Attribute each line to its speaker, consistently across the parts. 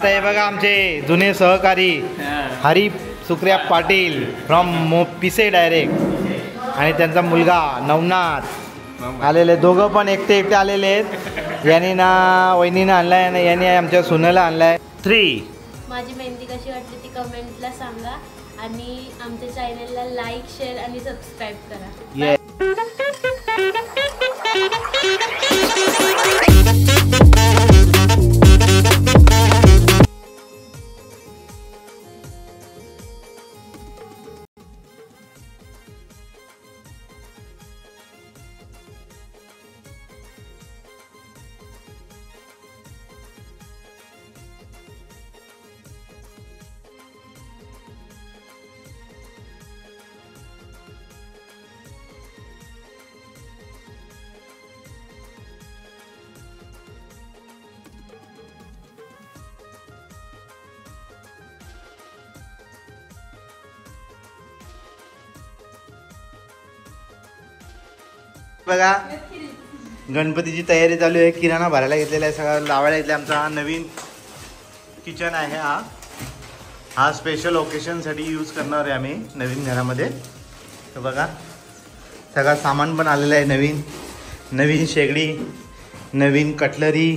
Speaker 1: आता हे बघा आमचे जुने सहकारी हरी सुक्रिया पाटील फ्रॉम पिसे डायरेक्ट आणि त्यांचा मुलगा नवनाथ आलेले, दोघं पण एकटे एकटे आलेले आहेत. यांनी ना वहिनीनं आणलाय, यांनी आमच्या सुनेला आणलाय. 3
Speaker 2: माझी मेहंदी कशी वाटली ती कमेंटला सांगा आणि आमच्या चॅनलला लाईक शेअर आणि सबस्क्राईब करा.
Speaker 1: बघा गणपतीची तयारी चालू आहे. किराणा भरायला घेतलेला आहे, सगळं लावायला घेतलं. आमचा हा नवीन किचन आहे. हा स्पेशल ओकेशनसाठी यूज करणार आहे आम्ही नवीन घरामध्ये. तर बघा सगळं सामान पण आलेलं आहे, नवीन शेगडी, नवीन कटलरी,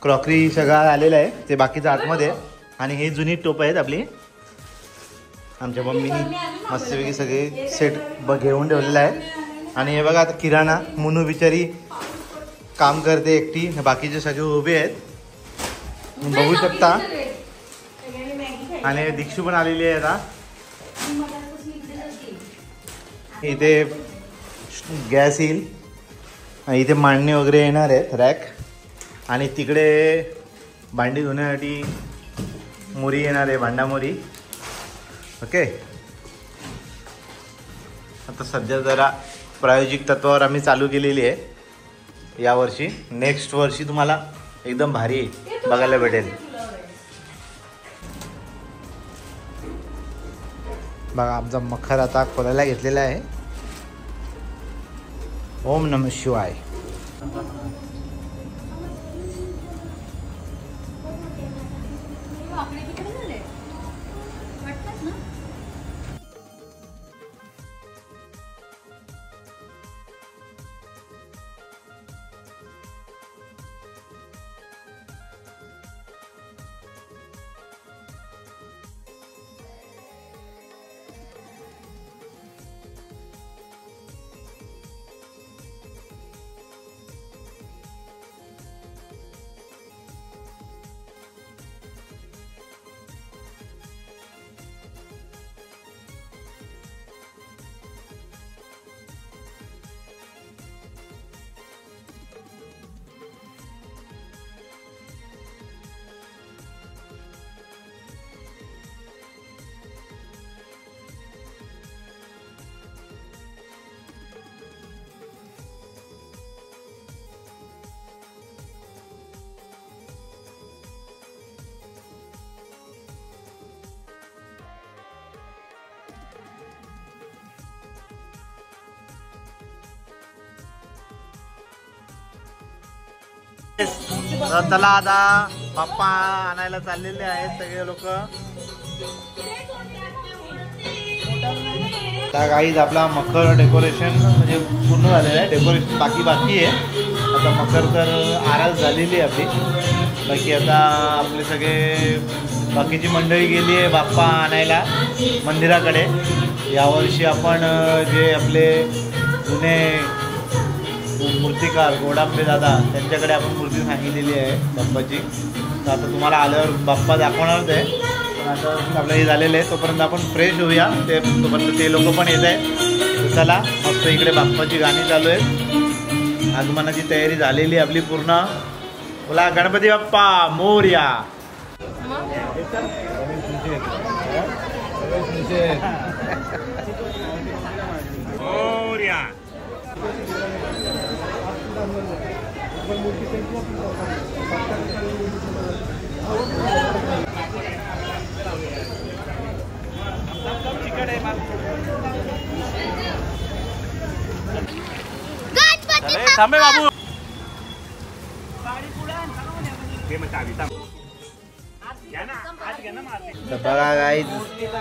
Speaker 1: क्रॉकरी सगळं आलेलं आहे. ते बाकीचं आतमध्ये. आणि हे जुनी टोप आहेत आपली, आमच्या मम्मीनी मस्तपैकी सगळे सेट घेऊन ठेवलेलं आहे. आणि हे बघा आता किराणा, मुनू बिचारी काम करते एकटी, बाकीचे सगळे उभे आहेत बघू शकता. आणि दीक्षू पण आलेली आहे आता. इथे गॅस येईल, इथे मांडणी वगैरे येणार आहेत, रॅक. आणि तिकडे भांडी धुण्यासाठी मोरी येणार आहे, भांडा मोरी. ओके, आता सध्या जरा प्रायोगिक तत्वावर आम्ही चालू केलेली आहे यावर्षी. नेक्स्ट वर्षी तुम्हाला एकदम भारी बघायला भेटेल. बघा आमचा मखर आता खोलायला घेतलेला आहे. ओम नमः शिवाय. चला आता बाप्पा आणायला चाललेले आहेत सगळे लोक. गाईज आपला मकर डेकोरेशन म्हणजे पूर्ण झालेलं आहे, डेकोरेशन बाकी आहे. आता मकर तर आरास झालेली आहे आपली. बाकी आता आपले सगळे बाकीची मंडळी गेली आहे बाप्पा आणायला मंदिराकडे. यावर्षी आपण जे आपले जुने मूर्तिकार गोडांबे दादा त्यांच्याकडे आपण मूर्ती सांगितलेली आहे बाप्पाची. तर आता तुम्हाला आल्यावर बाप्पा दाखवणारच आहे. पण आता आपलं हे झालेलं आहे, तोपर्यंत आपण फ्रेश होऊया. तोपर्यंत ते लोक पण येत आहेत. चला मस्त इकडे बाप्पाची गाणी चालू आहेत. आगमनाची तयारी झालेली आपली पूर्ण. बोला गणपती बाप्पा मोरया. मोरया. थांबे बाबू. या तर बघा गाईज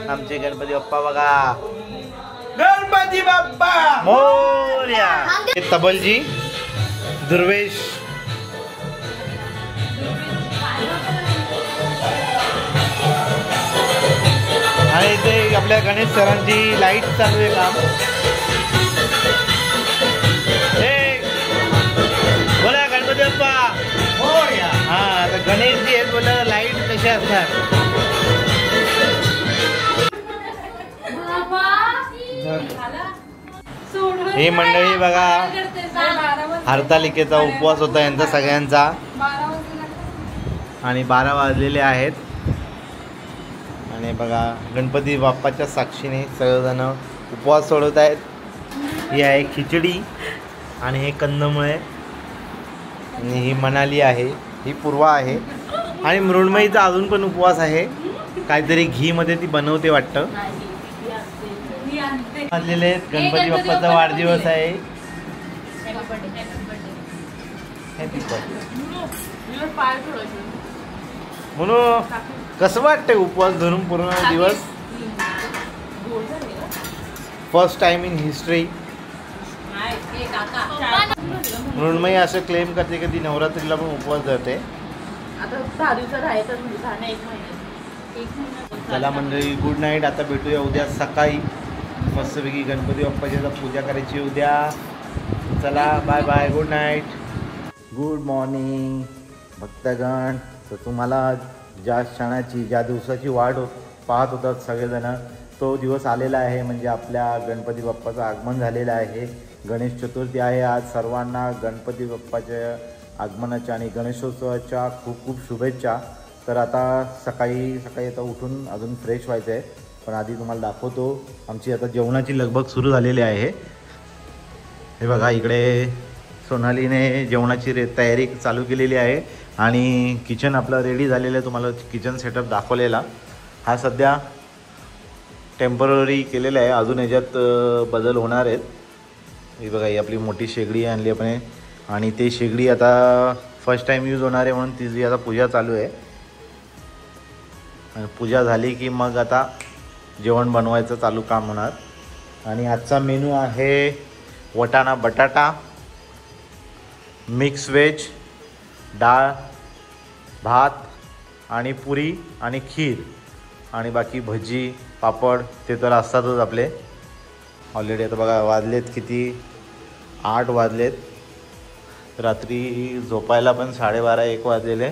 Speaker 1: आमचे गणपती बाप्पा बघा. गणपती बाप्पा मोरया. तबलजी दुर्वेश आणि इथे आपल्या गणेश सरांची लाईट चालू आहे काम. बोला गणपती बाप्पा. हा आता गणेश जी आहेत बोला लाईट कशा असणार. ही मंडळी बघा हरतालिकेचा उपवास होता यांचा सगळ्यांचा आणि 12 वाजलेले आहेत. आणि बघा गणपती बाप्पाच्या साक्षीने सगळेजण उपवास सोडवत आहेत. ही आहे खिचडी आणि हे कंदमुळे आणि ही मनाली आहे, ही पूर्वा आहे आणि मृण्मयीचा अजून पण उपवास आहे. काहीतरी घी मध्ये ती बनवते वाटतं. वाजलेले गणपती बाप्पाचा वाढदिवस आहे. हॅपी बर्थडे म्हणून कसं वाटतंय उपवास धरून पूर्ण दिवस. First time in history. Mrunmayi असं क्लेम करते की ती नवरात्रीला पण उपवास धरते. चला मंडळी गुड नाईट. आता भेटूया उद्या सकाळी मस्तपैकी गणपती बाप्पाची पूजा करायची उद्या. चला bye bye good night. Good morning भक्तगण. तर तुम्हाला ज्या क्षणाची ज्या दिवसाची वाट पाहत होतात सगळेजण तो दिवस आलेला आहे. म्हणजे आपल्या गणपती बाप्पाचं आगमन झालेलं आहे. गणेश चतुर्थी आहे आज. सर्वांना गणपती बाप्पाच्या आगमनाच्या आणि गणेशोत्सवाच्या खूप खूप शुभेच्छा. तर आता सकाळी आता उठून अजून फ्रेश व्हायचं आहे. पण आधी तुम्हाला दाखवतो आमची आता जेवणाची लगबग सुरू झालेली आहे. हे बघा इकडे सोनालीने जेवणाची तयारी चालू केलेली आहे आणि किचन आपलं रेडी झालेलं आहे. तुम्हाला किचन सेटअप दाखवलेला. हा सध्या टेम्पररी केलेला आहे, अजून याच्यात बदल होणार आहेत. ही बघा ही आपली मोठी शेगडी आणली आपण आणि ते शेगडी आता फर्स्ट टाईम यूज होणार आहे म्हणून तिची आता पूजा चालू आहे. आणि पूजा झाली की मग आता जेवण बनवायचं चालू काम होणार. आणि आजचा मेनू आहे वटाणा बटाटा, मिक्स व्हेज, डाळ, भात आणि पुरी आणि खीर आणि बाकी भजी पापड ते तर असतातच आपले. ऑलरेडी आता बघा वाजलेत किती 8 वाजलेत. रात्री झोपायला पण 12:30-1 वाजलेले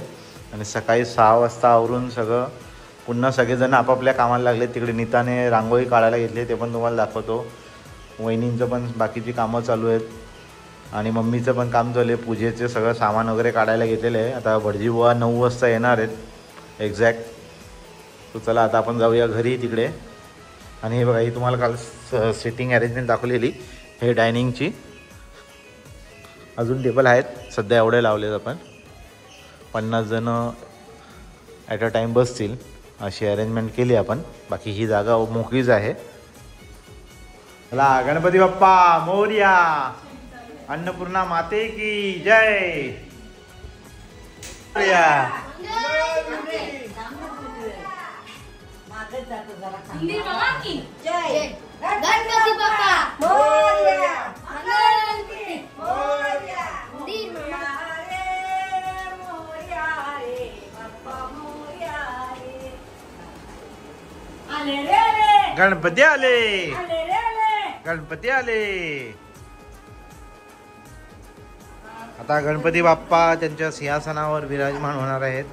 Speaker 1: आणि सकाळी 6 वाजता आवरून सगळं पुन्हा सगळेजण आपापल्या कामाला लागले. तिकडे नीताने रांगोळी काढायला घेतली ते पण तुम्हाला दाखवतो. वहिनींचं पण बाकीची कामं चालू आहेत आणि मम्मीचं पण काम चालू आहे. पूजेचे सगळं सामान वगैरे काढायला घेतलेलं आहे. आता भटजी बुवा 9 वाजता येणार आहेत एक्झॅक्ट. तो चला आता आपण जाऊया घरी तिकडे. आणि हे बघा ही तुम्हाला काल सिटिंग अरेंजमेंट दाखवलेली. हे डायनिंगची अजून टेबल आहेत सध्या एवढे लावलेत आपण. 50 जण ॲट अ टाईम बसतील अशी अरेंजमेंट केली आपण. बाकी ही जागा मोकळीच आहे. चला गणपती बाप्पा मोरया. अन्नपूर्णा माते की जय.
Speaker 2: गणपती बाप्पा मोरया.
Speaker 1: गणपती आले. गणपती आले. आता गणपती बाप्पा त्यांच्या सिंहासनावर विराजमान होणार आहेत.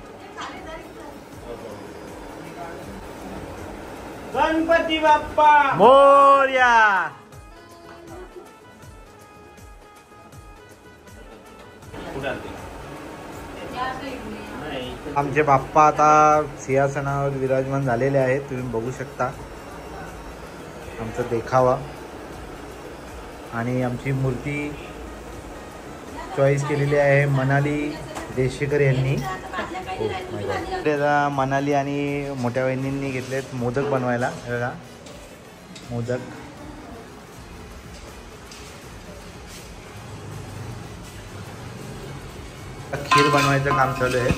Speaker 1: गणपती बाप्पा मोरया. आमचे बाप्पा आता सिंहासनावर विराजमान झालेले आहेत. तुम्ही बघू शकता आमचा देखावा. आणि आमची मूर्ती चॉईस केलेली आहे मनाली देशेकर यांनी. मनाली आणि मोठ्या वहिनींनी घेतलेत मोदक बनवायला. बघा मोदक. खीर बनवायचं काम चालू आहे.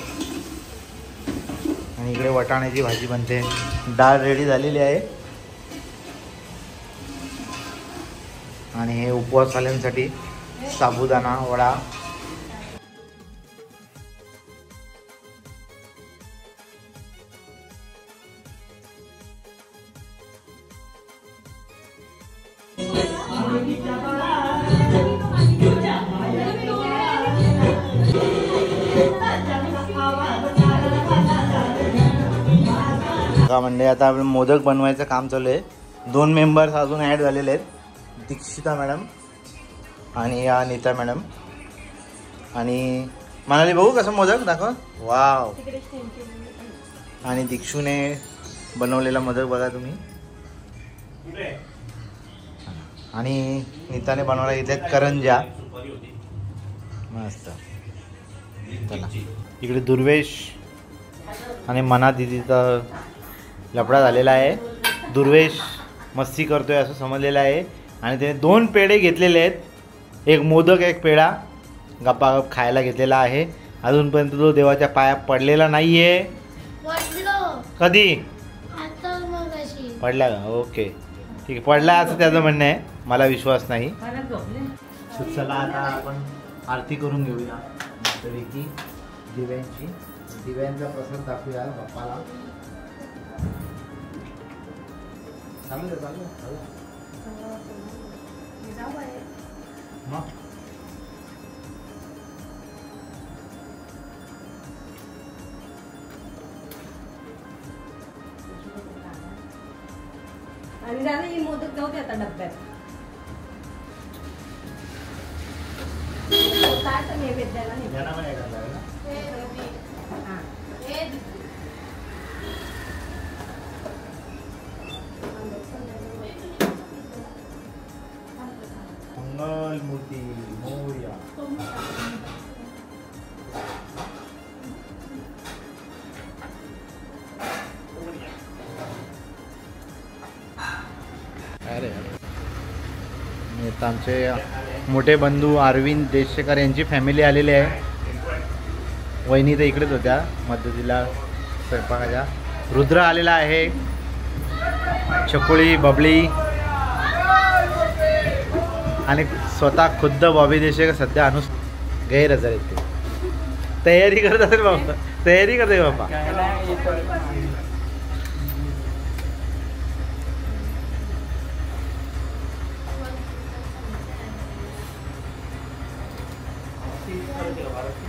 Speaker 1: आणि इकडे वाटाण्याची भाजी बनते. डाळ रेडी झालेली आहे. आणि हे उपवासवाल्यांसाठी साबुदाणा वडा. का म्हणजे आता आपण मोदक बनवायचं काम चालू आहे. 2 मेंबर्स अजून ॲड झालेले आहेत. दीक्षिता मॅडम आणि या नीता मॅडम. आणि म्हणाली बघू कसं मोदक दाखव. वाव. आणि दीक्षूने बनवलेला मोदक बघा तुम्ही. आणि नीताने बनवायला घेतल्यात करंजा. मस्त. चला इकडे दुर्वेश आणि मना दिदीचा लफडा झालेला आहे. दुर्वेश मस्ती करतोय असं समजलेलं आहे. आणि त्याने 2 पेढे घेतलेले आहेत. एक मोदक एक पेढा गप्पागप खायला घेतलेला आहे. अजूनपर्यंत तो देवाच्या पाया पडलेला नाही आहे. कधी पडला का? ओके ठीक आहे. पडला असं त्याचं म्हणणं आहे. मला विश्वास नाही. चला आता आपण आरती करून घेऊया मस्तपैकी दिव्यांची. दिव्यांचा प्रसाद दाखवूया बाप्पाला. चालू मग
Speaker 3: आणि झालं ही मोदक जाऊ दे आता डब्यात. काय तर नैवेद्याला
Speaker 1: मंगल मूर्ती मोरया. अरे आता आमचे मोठे बंधू अरविंद देशेकर यांची फॅमिली आलेली आहे. वहिनी तर इकडेच होत्या मदतीला स्वयंपाकाच्या. रुद्र आलेला आहे. चकुळी बबली आणि स्वतः खुद्द बॉबी देशेकर सध्या गैरहजर आहेत. ते तयारी करत असेल बाबा. तयारी करते बाबा.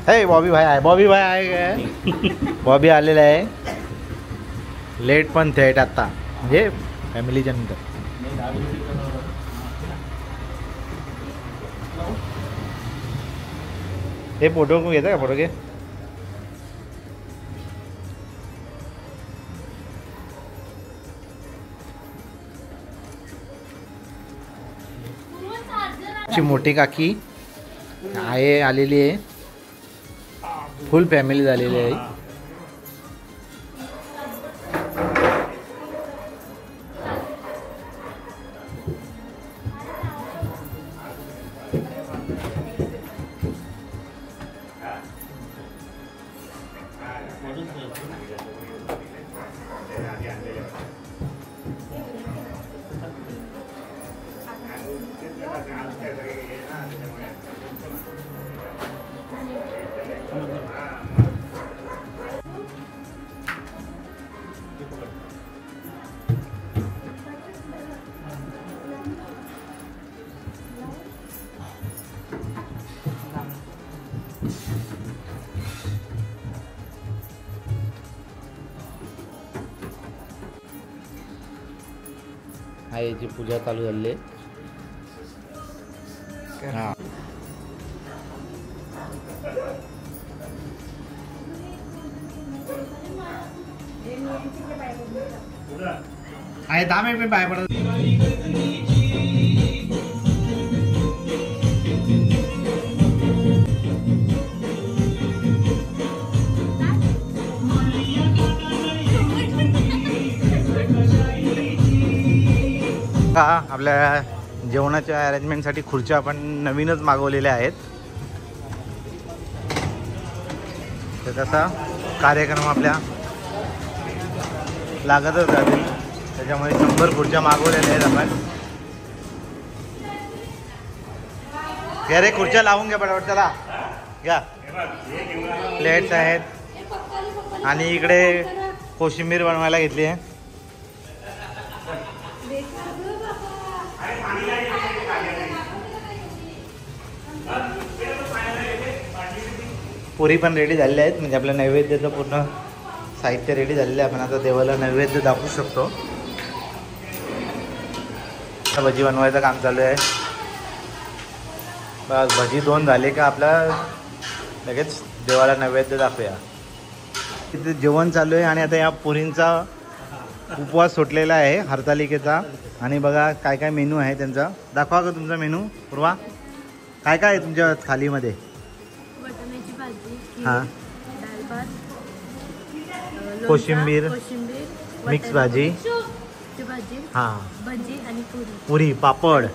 Speaker 1: हे बॉबी भाई आहे. बॉबी भाई आहे. बॉबी आलेला आहे. लेट पण थेट आता म्हणजे फॅमिलीच्या नंतर. हे फोटो घेता का? फोटो घे. मोठी काकी आहे आलेली आहे. फुल फॅमिली झालेली आहे. आईची पूजा चालू झाली आहे. हां आहे 10 मिनिट मी बाहेर पडत. आपल्या जेवणाच्या अरेंजमेंटसाठी खुर्च्या आपण नवीनच मागवलेल्या आहेत. तर कसा कार्यक्रम आपल्या लागतच राहतील. त्याच्यामुळे 100 खुर्च्या मागवलेल्या आहेत आपण. घ्या रे खुर्च्या लावून घ्या पटापट. चला घ्या. प्लेट्स आहेत आणि इकडे कोशिंबीर बनवायला घेतली आहे. पुरी पण रेडी झालेल्या आहेत. म्हणजे आपलं नैवेद्याचं पूर्ण साहित्य रेडी झालेलं आहे. आपण आता देवाला नैवेद्य दाखवू शकतो. भजी बनवायचं काम चालू आहे. बस भजी 2 झाले का आपला लगेच देवाला नैवेद्य दाखवूया. तिथे जेवण चालू आहे आणि आता या पुरींचा उपवास सुटलेला आहे हरतालिकेचा. आणि बघा काय काय मेनू आहे त्यांचा. दाखवा का तुमचा मेनू पूर्वा. काय काय आहे तुमच्या थालीमध्ये.
Speaker 2: वाटाण्याची भाजी,
Speaker 1: हां,
Speaker 2: डाळ भात,
Speaker 1: कोशिंबीर, मिक्स भाजी,
Speaker 2: भाजी,
Speaker 1: हां,
Speaker 2: भजी आणि
Speaker 1: पुरी, पापड.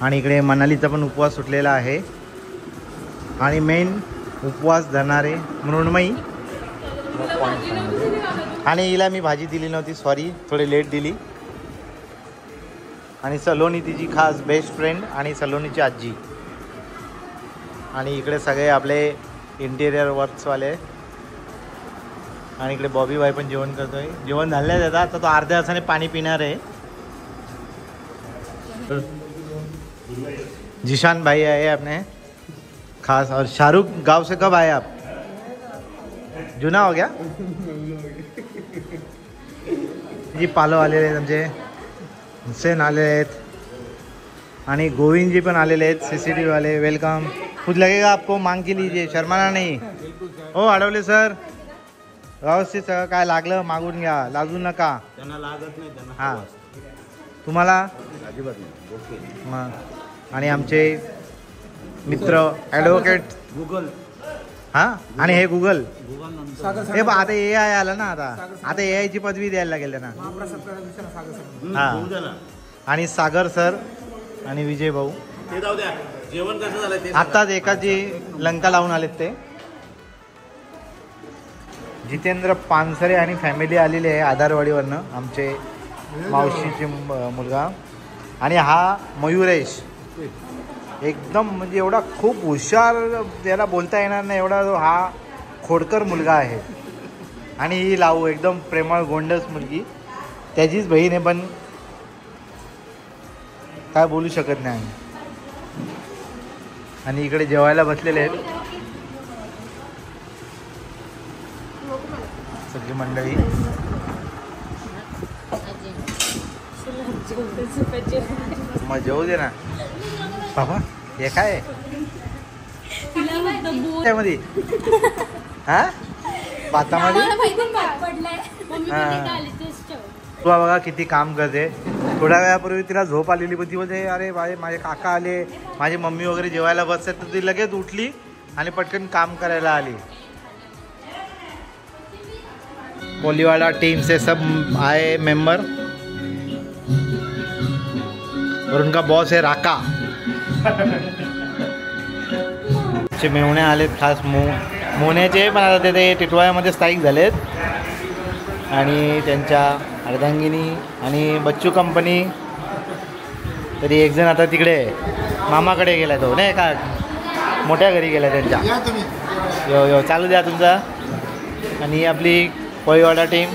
Speaker 1: आणि इकडे मनालीचा पण उपवास सुटलेला आहे. आणि मेन उपवास धरणारे मृण्मयी. आणि हिला मी भाजी दिली नव्हती, सॉरी, थोडी लेट दिली. आणि सलोनी तिची खास बेस्ट फ्रेंड आणि सलोनीची आजी. आणि इकडे सगळे आपले इंटेरियर वर्क्सवाले. आणि इकडे बॉबी बाई पण जेवण करतोय. जेवण झालं आहे आता तो अर्ध्या तासाने पाणी पिणार आहे. जिशान भाई आए अपने खास. और शाहरुख गांव से कब आए आप. जुना हो गया. जी पालो आलेले आहेत आमचे. हुसेन आलेले आहेत. आणि गोविंदजी पण आलेले आहेत CCTV वाले. वेलकम. कुछ लगेगा आपको मांग के लीजिए, शर्माना नहीं. हो अडवले सर, व्यवस्थित सगळं काय लागलं मागून घ्या, लाजू नका.
Speaker 4: त्यांना लागत नाही त्यांना.
Speaker 1: हां तुम्हाला
Speaker 4: अजिबात नाही. ओके.
Speaker 1: मग आणि आमचे मित्र ॲडव्होकेट
Speaker 4: गुगल.
Speaker 1: हां. आणि हे गुगल.
Speaker 4: गुगल नंतर
Speaker 1: हे आता AI आलं ना. आता AI ची पदवी द्यायला लागेल त्यांना. हां.
Speaker 4: होऊ द्या ना.
Speaker 1: आणि सागर सर आणि विजय भाऊ
Speaker 4: ते जाऊ द्या. जेवण कसं झालं ते
Speaker 1: आत्ताच एकाची लंका लावून आलेत ते. जितेंद्र पानसरे आणि फॅमिली आलेली आहे आधारवाडीवरनं. आमचे मावशीचे मुलगा. आणि हा मयुरेश एकदम म्हणजे एवढा खूप हुशार, त्याला बोलता येणार नाही एवढा हा खोडकर मुलगा आहे. आणि ही लावू एकदम प्रेमळ गोंडस मुलगी. त्याचीच बहीण आहे पण काय बोलू शकत नाही. आणि इकडे जेवायला बसलेले आहेत सगळी मंडळी. मग जेवू दे ना बाबा. हे काय आहे त्यामध्ये. हा भातामध्ये. तू बघा किती काम करते. थोड्या वेळापूर्वी तिला झोप आलेली पण ती बोलते अरे माझे काका आले, माझी मम्मी वगैरे जेवायला बसतात. तर ती लगेच उठली आणि पटकन काम करायला आली. कोलीवाड़ा टीम से सब आए मेंबर और उनका बॉस है राका. चे मेवणे आलेत खास मोन्याचे. पण आता ते टिटवाळ्यामध्ये स्थायिक झालेत. आणि त्यांच्या अर्धांगिनी आणि बच्चू कंपनी. तरी एक जण आता तिकडे मामाकडे गेला तो नाही का, मोठ्या घरी गेला त्यांच्या. यो चालू द्या तुमचा. आणि आपली कोळीवाडा टीम.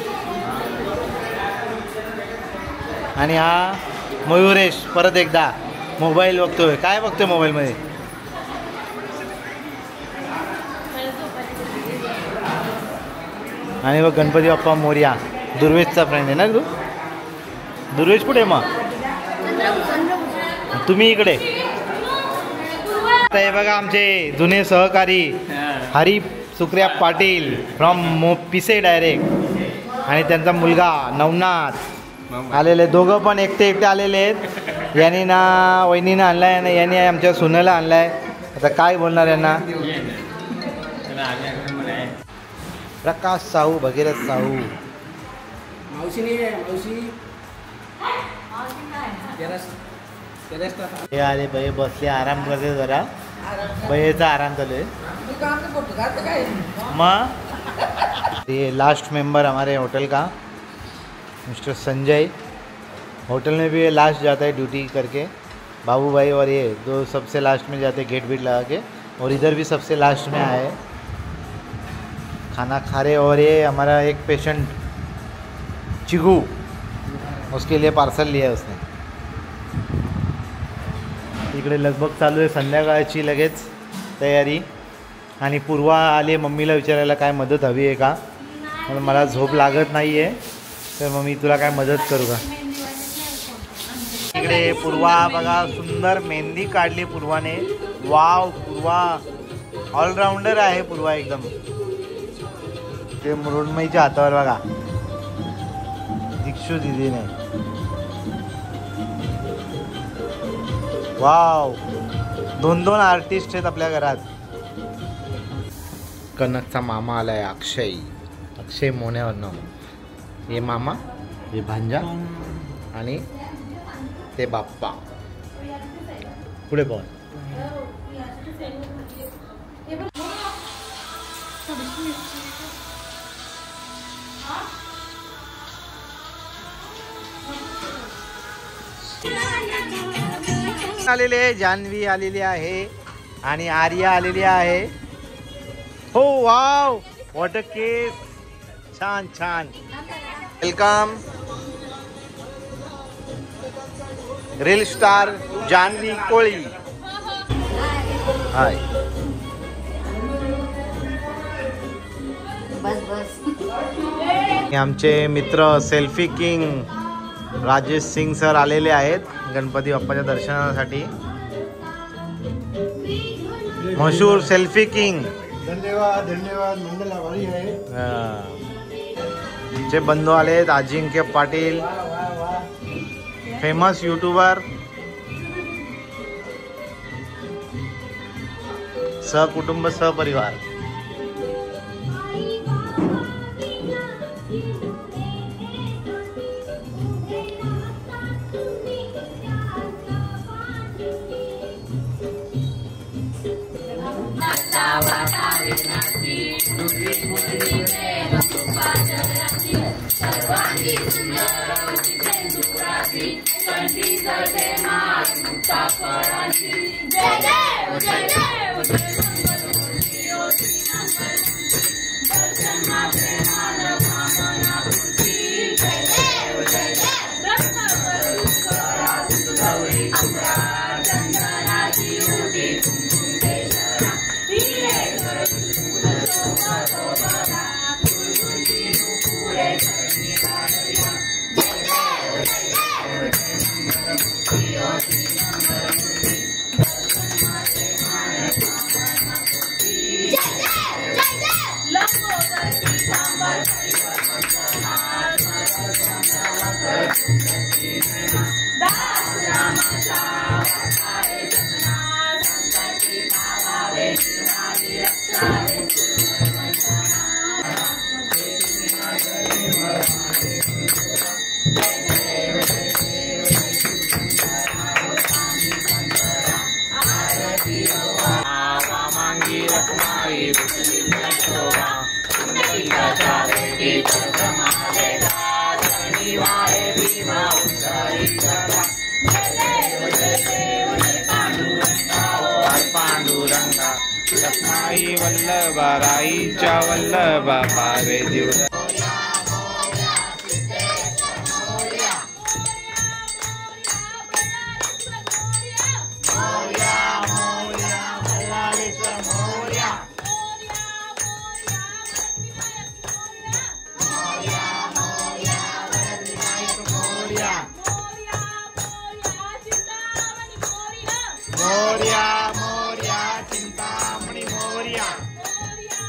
Speaker 1: आणि हा मयुरेश परत एकदा मोबाईल बघतोय. काय बघतोय मोबाईलमध्ये. आणि मग गणपती बाप्पा मोरया. दुर्वेशचा फ्रेंड आहे ना तू. दुर्वेश कुठे मग. तुम्ही इकडे. हे बघा आमचे जुने सहकारी हरी सुक्रिया पाटील फ्रॉम पिसे डायरेक्ट. आणि त्यांचा मुलगा नवनाथ आलेले. दोघं पण एकटे आलेले आहेत. यांनी ना वहिनीनं आणलाय आणि यांनी आमच्या सुनेला आणलाय. आता काय बोलणार यांना. प्रकाश साहू, भगीरथ साहू. हे आले बाई बसले आराम करते जरा. बयेचा आराम चालू आहे. मग ये लास्ट मेंबर हमारे होटल का मिस्टर संजय, होटल में भी ये लास्ट जाता है ड्यूटी करके। बाबू भाई और ये दो सबसे लास्ट में जाते गेट वेट लगा के, और इधर भी सबसे लास्ट में आए खाना खा रहे। और ये हमारा एक पेशेंट चिगू, उसके लिए पार्सल लिया है उसने। इकडे लगभग चालू आहे संध्याकाळची लगेच तयारी। आणि पूर्वा आली मम्मीला विचारायला काय मदत हवी आहे का, म्हणून मला झोप लागत नाही आहे, तर मम्मी तुला काय मदत करू का। इकडे पूर्वा बघा सुंदर मेहंदी काढली पूर्वाने। वाव, पूर्वा ऑलराऊंडर आहे पूर्वा एकदम। ते मृण्मयीच्या हातावर बघा दीक्षू दीदीने। वाव, दोन दोन आर्टिस्ट आहेत आपल्या घरात। कनकचा मामा आलाय अक्षय, अक्षय मोन्यावरनं। हे मामा, हे भांजा आणि ते बाप्पा। पुढे पाहून आलेले आहे, जान्हवी आलेली आहे आणि आर्या आलेली आहे। हो वाव, व्हॉट अ केस, छान छान, welcome. Reel star Janhavi Koli, hi.
Speaker 3: बस बस।
Speaker 1: आमचे मित्र selfie king Rajesh Singh sir आलेले आहेत गणपती बाप्पाच्या दर्शनासाठी। मशहूर सेल्फी किंग,
Speaker 4: धन्यवाद धन्यवाद, मंडल आभारी आहे।
Speaker 1: आमचे बंधू आले आहेत अजिंक्य पाटील, फेमस यूट्यूबर, सहकुटुंब सहपरिवार।
Speaker 5: वल्लभाईच्या वल्लभा पावे जीव। मोर्या मोर्या चिंतामणी मोर्या, मोर्या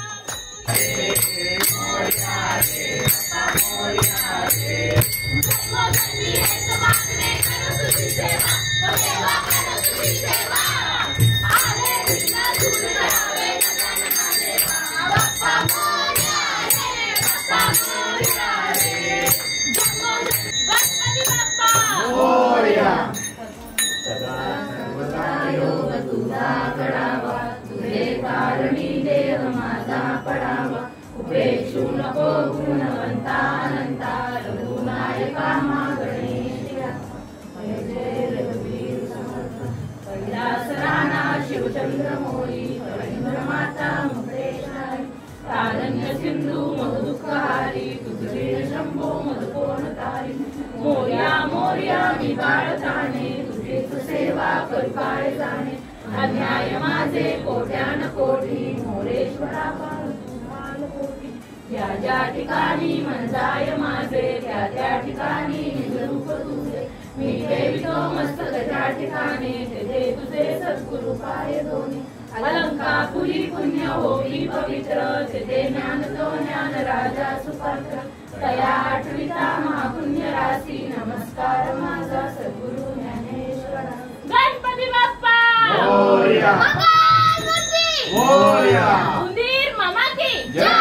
Speaker 3: गुणवंता अनंता रघुनायका मा गणेश जय जय रघुवीर समर्थ कैलास राणा शिवचंद्र मोरी हरिंद्र माता मुक्तेश्वरी तारण्य सिंधू मधुदुःखहारी तुझे शंभो मधुकोणतारी मोर्या मोर्या मी बाळताने तुझीच सेवा करू काय जाणे अन्याय माझे कोट्यान कोटी मोरेश्वरा पाल कोटी ज्या ज्या ठिकाणी मंजाय माझे त्या त्या ठिकाणी निजरूप तुझे मी ठेवितो मस्तक त्या ठिकाणी ते तुझे सद्गुरु पाय दोन्ही अलंकापुरी पुण्य होई पवित्र ते ज्ञान तो ज्ञान राजा सुपात्र तया आठविता महापुण्य राशी नमस्कार माझा सद्गुरु ज्ञानेश्वरा गणपती बाप्पा
Speaker 1: मोरया मोरया
Speaker 3: उंदीर मामा की जय.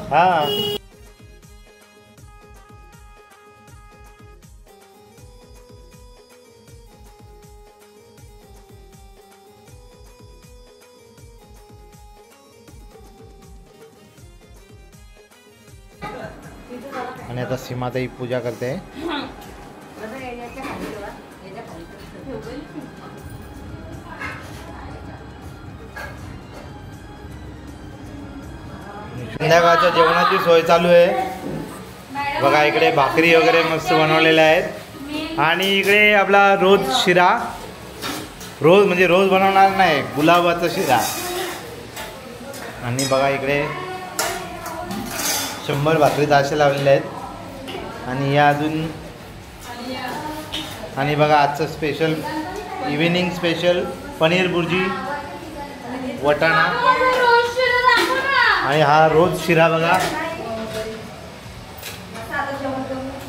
Speaker 1: हा आणि आता सीमाताई पूजा करते. संध्याकाळच्या जेवणाची सोय चालू आहे बघा. इकडे भाकरी वगैरे मस्त बनवलेल्या आहेत आणि इकडे आपला रोज शिरा, रोज म्हणजे रोज बनवणार नाही, गुलाबाचा शिरा. आणि बघा इकडे 100 भाकरी ताशे लावलेल्या आहेत आणि या अजून. आणि बघा आजचं special evening special paneer bhurji, वटाणा आणि हा रोज शिरा बघा.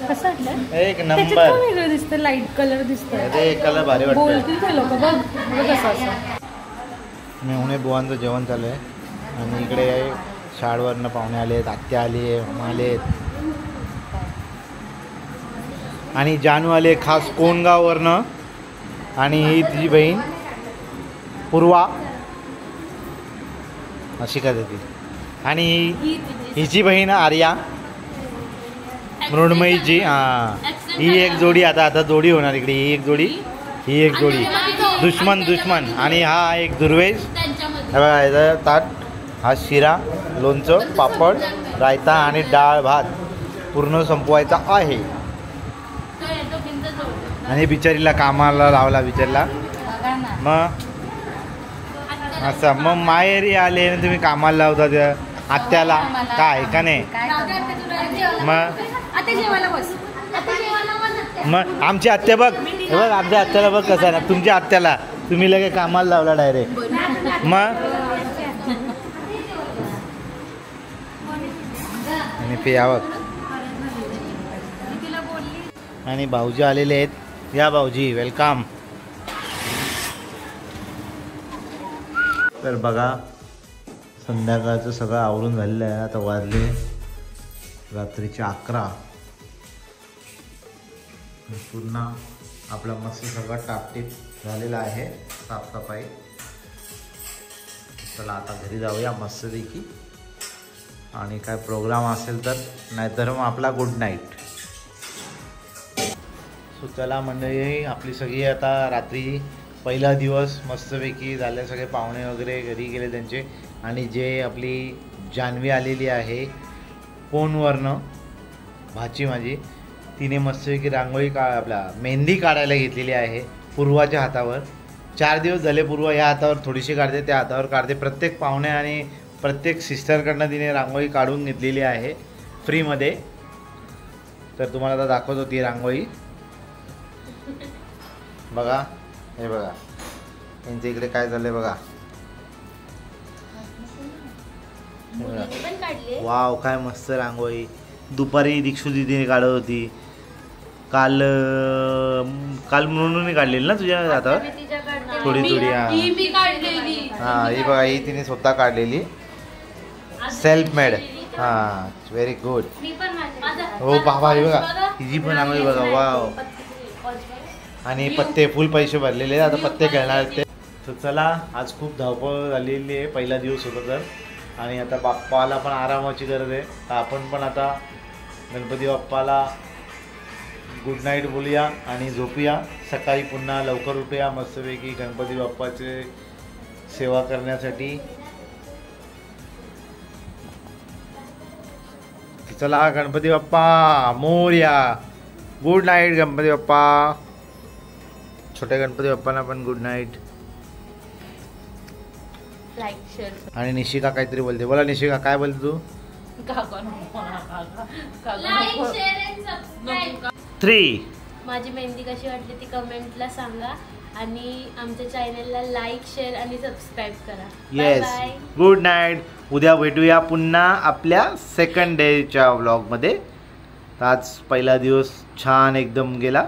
Speaker 2: कसं वाटलं?
Speaker 1: एक नंबर.
Speaker 2: वेगळं दिसतं, लाईट कलर दिसतोय.
Speaker 1: अरे कलर भारी वाटतं.
Speaker 2: बोलतील ते लोक बघ कसं असं.
Speaker 1: मेहुणे बुवांचं जेवण चालू आहे आणि इकडे शाळेवरनं पाहुणे आले आहेत, आत्या आली आहे, मामा आले आहेत आणि जानू आले खास कोणगाववरनं. आणि ही तिची बहीण पूर्वा अशी का ती. आणि हिची बहीण आर्या मृण्मयीची. हां ही एक जोडी. आता जोडी होणार इकडे. ही एक जोडी, ही एक जोडी. दुश्मन. आणि हा एक दुर्वेश. हे बघा याचा ताट. हा शिरा, लोणचं, पापड, रायता आणि डाळ भात पूर्ण संपवायचा आहे. आणि बिचारीला कामाला लावला बिचारीला. मग असं मग माहेरी आले ना तुम्ही कामाला लावता त्या आत्याला काय का नाही. मग आमची आत्या बघ, हे बघ आमच्या आत्याला बघ कसं आहे ना. तुमच्या आत्याला तुम्ही लगे कामाला लावला डायरेक्ट. मग आणि पिया बघ. आणि भाऊजी आलेले आहेत. या भाऊजी वेलकम. तर बघा संध्याकाळचं सगळं आवरून झालेलं आहे. आता वाजले रात्रीचे 11. पूर्ण आपला मस्त सगळं टापटीप झालेला आहे, साफसफाई. चला आता घरी जाऊया मस्तपैकी. आणि काय प्रोग्राम असेल तर, नाहीतर मग आपला गुड नाईट. सो चला मंडळी आपली सगळी आता रात्री पहिला दिवस मस्तपैकी झाले. सगळे पाहुणे वगैरे घरी गेले त्यांचे. आणि जे आपली जान्हवी आलेली आहे फोनवरनं, भाची माझी, तिने मस्तपैकी रांगोळी आपला मेहंदी काढायला घेतलेली आहे पूर्वाच्या हातावर. 4 दिवस झाले पूर्वा या हातावर थोडीशी काढते, त्या हातावर काढते. प्रत्येक पाहुणे आणि प्रत्येक सिस्टरकडनं तिने रांगोळी काढून घेतलेली आहे फ्रीमध्ये. तर तुम्हाला आता दाखवतो ती रांगोळी. बघा, हे बघा यांच्या इकडे काय झालंय बघा.
Speaker 2: मुलीने पण काढले.
Speaker 1: वाव, काय मस्त रांगोळी. दुपारी दीक्षू दीदीने काढत होती. काल म्हणून काढलेली ना तुझ्या हातावर
Speaker 2: मी तिच्या काढते.
Speaker 1: थोडी थोडी. हा
Speaker 3: मी काढलेली.
Speaker 1: हा, ही बघा, ही तिने स्वतः काढलेली, सेल्फ मेड. हा, व्हेरी गुड.
Speaker 2: मी पण माझ्या
Speaker 1: हो बाबा, हे बघा हिची पण रांगोळी बघा. वाव. आणि पत्ते, फुल पैसे भरलेले, आता पत्ते खेळणार आहेत ते. तर चला, आज खूप धावपळ झालेली आहे. पहिला दिवस होता तर. आणि आता बाप्पाला पण आरामाची गरज आहे. तर आपण पण आता गणपती बाप्पाला गुड नाईट बोलूया आणि झोपूया. सकाळी पुन्हा लवकर उठूया मस्तपैकी गणपती बाप्पाचे सेवा करण्यासाठी. चला, गणपती बाप्पा मोरया. Good night Ganpati Bappa. छोट्या गणपती बाप्पांना पण गुड नाईट.
Speaker 2: Like share.
Speaker 1: आणि निशिका काहीतरी बोलते. बोला निशिका, काय बोलते तू?
Speaker 2: Like share and subscribe.
Speaker 1: 3.
Speaker 2: माझी मेहंदी कशी वाटली ती कमेंटला सांगा आणि आमच्या चॅनलला लाईक शेअर आणि सबस्क्राईब करा.
Speaker 1: Yes,
Speaker 2: bye.
Speaker 1: Good night. उद्या भेटूया पुन्हा आपल्या सेकंड डेच्या व्लॉगमध्ये. आज पहिला दिवस छान एकदम गेला.